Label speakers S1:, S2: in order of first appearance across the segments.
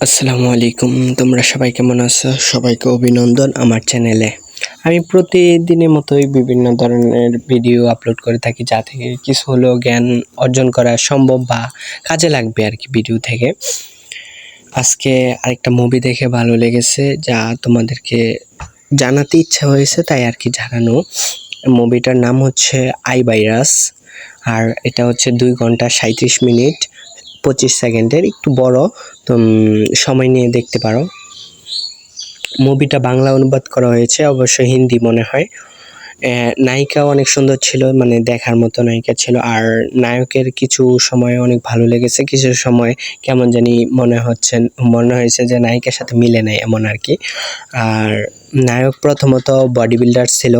S1: আসসালামু আলাইকুম। তোমরা সবাই কেমন আছো? সবাইকে অভিনন্দন আমার চ্যানেলে। আমি প্রতিদিনের মতোই বিভিন্ন ধরনের ভিডিও আপলোড করে থাকি, যা থেকে কিছু হলেও জ্ঞান অর্জন করা সম্ভব বা কাজে লাগবে আর কি ভিডিও থেকে। আজকে আরেকটা মুভি দেখে ভালো লেগেছে, যা তোমাদেরকে জানাতে ইচ্ছা হয়েছে, তাই আর কি জানানো। মুভিটার নাম হচ্ছে আই ভাইরাস, আর এটা হচ্ছে 2 ঘন্টা 37 মিনিট 25 সেকেন্ডের, একটু বড়। তো সময় নিয়ে দেখতে পারো। মুভিটা বাংলা অনুবাদ করা হয়েছে, অবশ্য হিন্দি মনে হয়। নায়িকাও অনেক সুন্দর ছিল, মানে দেখার মতো নায়িকা ছিল। আর নায়কের কিছু সময় অনেক ভালো লেগেছে, কিছু সময় কেমন জানি মনে হয়েছে যে নায়িকার সাথে মিলে নাই, এমন আর কি। আর নায়ক প্রথমত বডি বিল্ডার ছিল,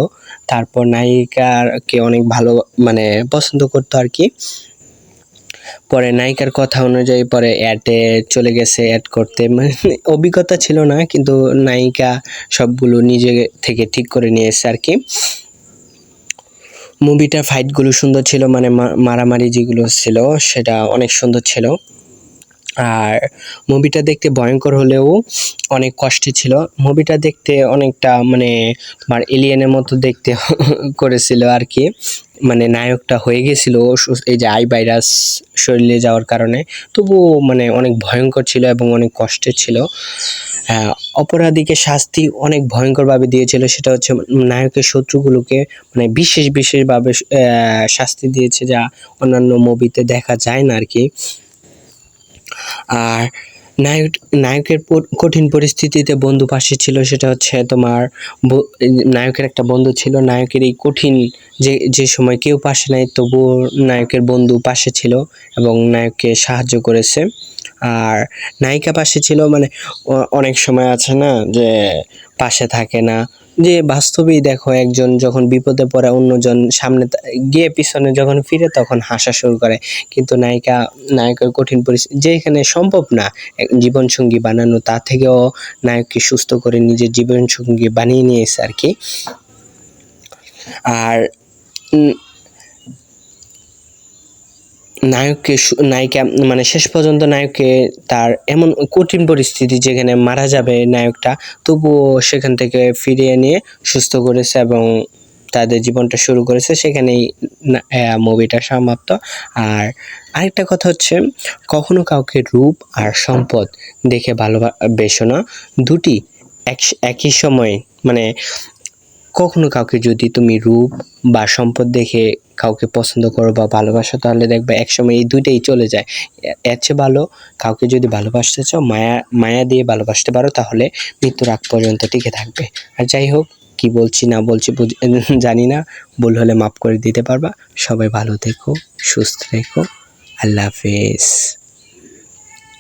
S1: তারপর নায়িকাকে অনেক ভালো মানে পছন্দ করতো আর কি। পরে নায়িকার কথা অনুযায়ী পরে অ্যাডে চলে গেছে, অ্যাড করতে। মানে অভিজ্ঞতা ছিল না, কিন্তু নায়িকা সবগুলো নিজে থেকে ঠিক করে নিয়েছে আর কি। মুভিটার ফাইটগুলো সুন্দর ছিল, মানে মারামারি যেগুলো ছিল সেটা অনেক সুন্দর ছিল। আর মুভিটা দেখতে ভয়ঙ্কর হলেও অনেক কষ্টে ছিল। মুভিটা দেখতে অনেকটা মানে তোমার এলিয়েনের মতো দেখতে করেছিল আর কি। মানে নায়কটা হয়ে গেছিল এই যে আই ভাইরাস শরীরে যাওয়ার কারণে, তবুও মানে অনেক ভয়ঙ্কর ছিল এবং অনেক কষ্টের ছিল। অপরাধীকে শাস্তি অনেক ভয়ঙ্করভাবে দিয়েছিল, সেটা হচ্ছে নায়কের শত্রুগুলোকে মানে বিশেষভাবে শাস্তি দিয়েছে, যা অন্যান্য মুভিতে দেখা যায় না আর কি। আর নায়কের কঠিন পরিস্থিতিতে বন্ধু পাশে ছিল, সেটা হচ্ছে তোমার নায়কের একটা বন্ধু ছিল। নায়কের এই কঠিন যে সময় কেউ পাশে নাই, তবুও নায়কের বন্ধু পাশে ছিল এবং নায়ককে সাহায্য করেছে। আর নায়িকা পাশে ছিল, মানে অনেক সময় আছে না যে পাশে থাকে না, যে বাস্তবেই দেখো একজন যখন বিপদে পড়ে অন্যজন সামনে গিয়ে পিছনে যখন ফিরে তখন হাসা শুরু করে। কিন্তু নায়কের কঠিন পরিস্থিতি যেখানে সম্ভব না জীবনসঙ্গী বানানো, তা থেকেও নায়ককে সুস্থ করে নিজের জীবনসঙ্গী বানিয়ে নিয়েছে আর কি। আর নায়িকা মানে শেষ পর্যন্ত নায়ককে তার এমন কঠিন পরিস্থিতি যেখানে মারা যাবে নায়কটা, তবুও সেখান থেকে ফিরিয়ে নিয়ে সুস্থ করেছে এবং তাদের জীবনটা শুরু করেছে। সেখানেই মুভিটা সমাপ্ত। আর আরেকটা কথা হচ্ছে, কখনো কাউকে রূপ আর সম্পদ দেখে ভালোবেসো না, দুটি একই সময়ে। মানে কখনো কাউকে যদি তুমি রূপ বা সম্পদ দেখে কাউকে পছন্দ করো বা ভালোবাসো, তাহলে দেখবে একসময় এই দুইটাই চলে যায়। এর চেয়ে ভালো কাউকে যদি ভালোবাসতে চাও, মায়া দিয়ে ভালোবাসতে পারো, তাহলে মৃত্যুর আগ পর্যন্ত টিকে থাকবে। আর যাই হোক, কি বলছি না বলছি জানি না, ভুল হলে মাফ করে দিতে পারবা। সবাই ভালো থেকো, সুস্থ থেকো। আল্লাহ হাফেজ।